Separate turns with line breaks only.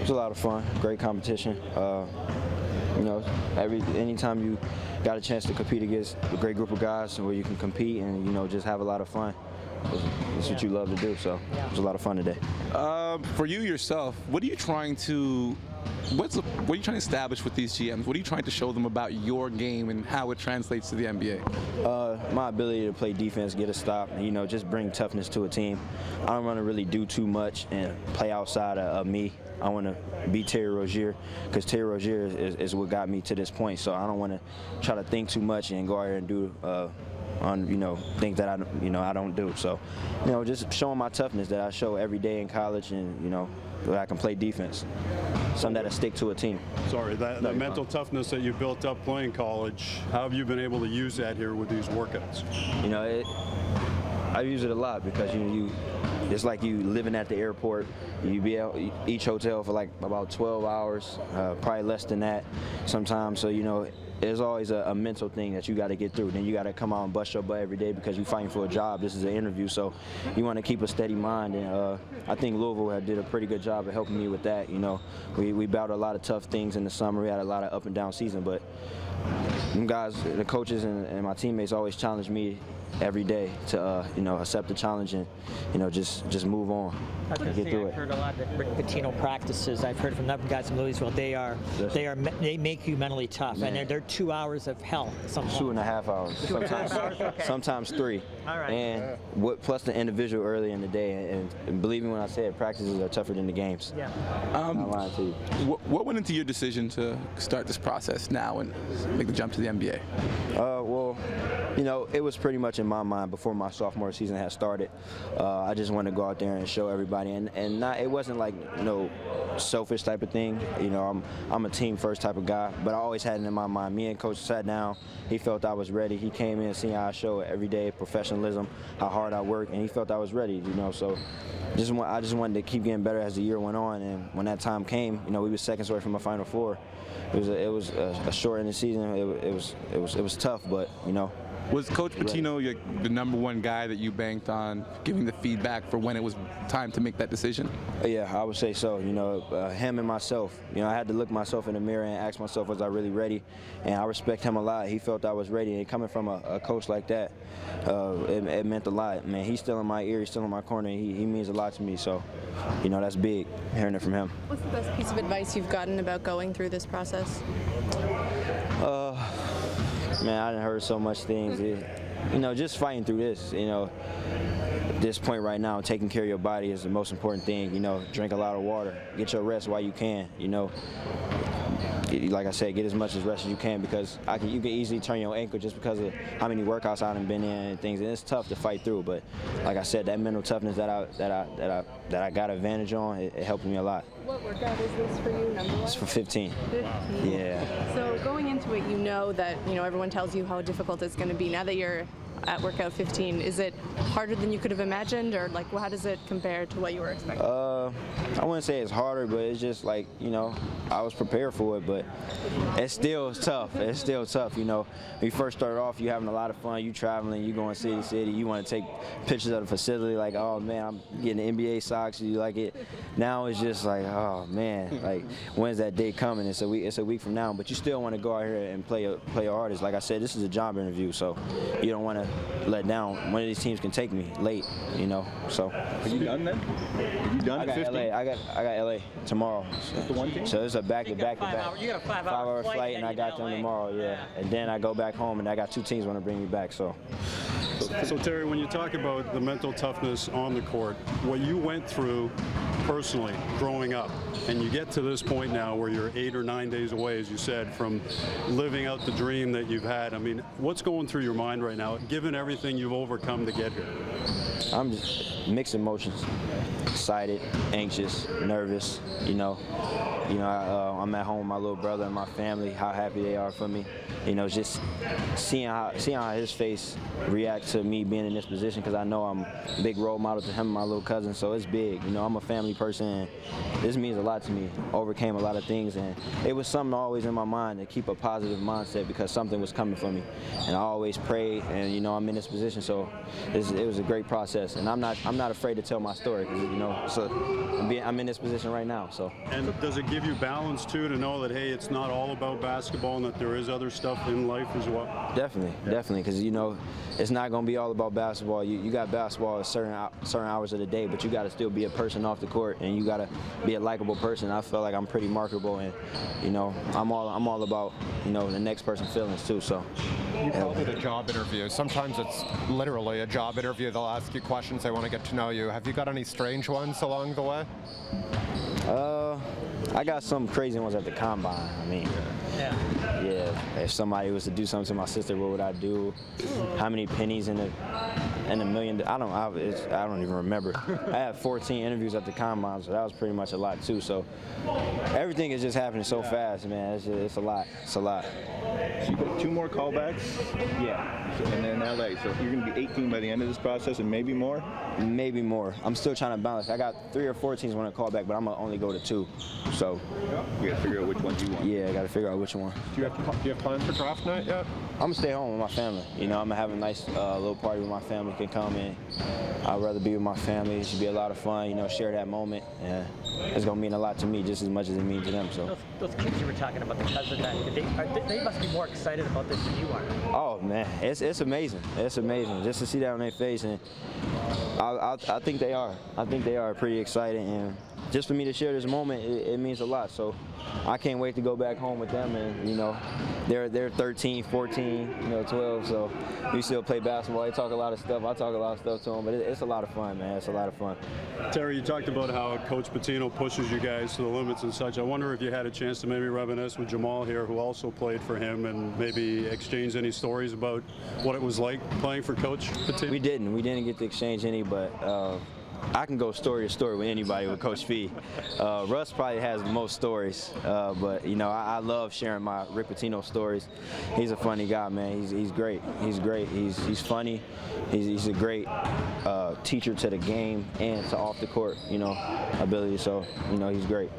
was a lot of fun, great competition. You know, anytime you got a chance to compete against a great group of guys where you can compete and, you know, just have a lot of fun. It's what you love to do, so it was a lot of fun today.
For you yourself, what are you trying to what are you trying to establish with these GMs? What are you trying to show them about your game and how it translates to the NBA?
My ability to play defense, get a stop, and, you know, just bring toughness to a team. I don't want to really do too much and play outside of me. I want to be Terry Rozier, because Terry Rozier is what got me to this point. So I don't want to try to think too much and go out here and do things that I don't do. So, you know, just showing my toughness that I show every day in college, and, you know, that I can play defense, something that'll stick to a team.
Sorry, that mental toughness that you built up playing college, how have you been able to use that here with these workouts?
You know, I use it a lot because it's like you living at the airport. You be at each hotel for like about 12 hours, probably less than that sometimes. So, you know, there's always a mental thing that you got to get through. Then you got to come out and bust your butt every day because you're fighting for a job. This is an interview, so you want to keep a steady mind. And I think Louisville did a pretty good job of helping me with that. You know, we battled a lot of tough things in the summer. We had a lot of up and down season, but them guys, the coaches and my teammates always challenged me every day to accept the challenge and, you know, just move on and get through it.
I've heard a lot of Rick Pitino practices. I've heard from other guys in Louisville. They make you mentally tough,
Man.
and they're 2 hours of hell. Sometimes
2.5 hours. Sometimes 3.
All right.
And plus the individual early in the day. And believe me when I say it, practices are tougher than the games.
Yeah.
I'm not lying to you.
What went into your decision to start this process now and make the jump to the NBA?
Well, you know, it was pretty much in my mind before my sophomore season had started. I just wanted to go out there and show everybody, and it wasn't like no selfish type of thing. You know, I'm a team first type of guy, but I always had it in my mind. Me and Coach sat down. He felt I was ready. He came in, seeing how I show every day professionalism, how hard I work, and he felt I was ready. You know, so I just wanted to keep getting better as the year went on, and when that time came, you know, we were seconds away from a Final Four. It was a short in the season. It was tough, but, you know.
Was Coach Pitino the #1 guy that you banked on giving the feedback for when it was time to make that decision?
Yeah, I would say so. You know, him and myself. You know, I had to look myself in the mirror and ask myself, was I really ready? And I respect him a lot. He felt I was ready. And coming from a coach like that, it meant a lot. Man, he's still in my ear. He's still in my corner. He means a lot to me. So, you know, that's big, hearing it from him.
What's the best piece of advice you've gotten about going through this process?
Man, I done heard so much things. You know, just fighting through this, you know, at this point right now, taking care of your body is the most important thing. You know, drink a lot of water, get your rest while you can, you know. Like I said, get as much rest as you can, because you can easily turn your ankle just because of how many workouts I've been in and things, and it's tough to fight through. But like I said, that mental toughness that I got advantage on, it helped me a lot.
What workout is this for you, number one?
It's for 15.
15.
Yeah.
So going into it, you know that everyone tells you how difficult it's going to be. Now that you're at workout 15, is it harder than you could have imagined, or like how does it compare to what you were expecting?
I wouldn't say it's harder, but it's just like, you know, I was prepared for it, but it's still tough. It's still tough, you know. When you first started off, you having a lot of fun, you traveling, you going city to city, you want to take pictures of the facility, like, oh man, I'm getting NBA socks, you like it. Now it's just like, oh man, like, when's that day coming? It's a week from now, but you still want to go out here and play your hardest. Like I said, this is a job interview, so you don't want to let down. One of these teams can take me late, you know. So.
Are you done then? Are you done?
I got
15?
LA. I got LA tomorrow.
The one team?
So it's a back-to-back.
You got a 5-hour
flight, and I got them tomorrow. Yeah, and then I go back home, and I got 2 teams want to bring me back. So
Terry, when you talk about the mental toughness on the court, what you went through personally growing up, and you get to this point now where you're 8 or 9 days away, as you said, from living out the dream that you've had. I mean, what's going through your mind right now, given everything you've overcome to get here?
I'm just mixed emotions. Excited, anxious, nervous, you know. I'm at home with my little brother and my family, how happy they are for me. You know, just seeing how his face react to me being in this position, because I know I'm a big role model to him and my little cousin, so it's big. You know, I'm a family person, and this means a lot to me. Overcame a lot of things, and it was something always in my mind to keep a positive mindset, because something was coming for me. And I always prayed, and, you know, I'm in this position, so it was a great process. And I'm not not afraid to tell my story. 'Cause, you know, so I'm in this position right now. So.
And does it give you balance too to know that, hey, it's not all about basketball and that there is other stuff in life as well?
Definitely, definitely, because you know it's not going to be all about basketball. You got basketball at certain hours of the day, but you got to still be a person off the court, and you got to be a likable person. I feel like I'm pretty marketable, and you know I'm all about the next person's feelings too. So.
You called it a job interview. Sometimes it's literally a job interview. They'll ask you questions. They want to get to know you. Have you got any strange ones along the way?
I got some crazy ones at the combine. I mean, yeah. If somebody was to do something to my sister, what would I do? How many pennies in a million? I don't even remember. I had 14 interviews at the combine, so that was pretty much a lot too. So everything is just happening so fast, man. It's a lot. It's a lot.
So you got 2 more callbacks?
Yeah.
And then LA. So you're going to be 18 by the end of this process, and maybe more?
Maybe more. I'm still trying to balance. I got 3 or 4 teams want to call back, but I'm going to only go to 2. So
You got to figure out which ones you want.
yeah, I got to figure out which one.
Do you have plans for draft night yet?
I'm going to stay home with my family. You know, I'm going to have a nice little party where my family can come in. I'd rather be with my family. It should be a lot of fun, share that moment. And it's going to mean a lot to me just as much as it means to them. So.
Those kids you were talking about, because of that, they must be more excited about this than you are.
Oh man, it's amazing. It's amazing just to see that on their face, and I think they are. I think they are pretty excited, and just for me to share this moment, it means a lot. So I can't wait to go back home with them, and they're 13, 14, 12. So we still play basketball. They talk a lot of stuff. I talk a lot of stuff to them, but it's a lot of fun, man. It's a lot of fun.
Terry, you talked about how Coach Pitino pushes you guys to the limits and such. I wonder if you had a chance to maybe reminisce with Jamal here, who also played for him, and maybe exchange any stories about what it was like playing for Coach Pitino?
We didn't get to exchange any, but I can go story to story with anybody with Coach P. Russ probably has the most stories, but I love sharing my Rick Pitino stories. He's a funny guy, man. He's great. He's great. He's funny. He's a great teacher to the game and to off the court, ability. So he's great.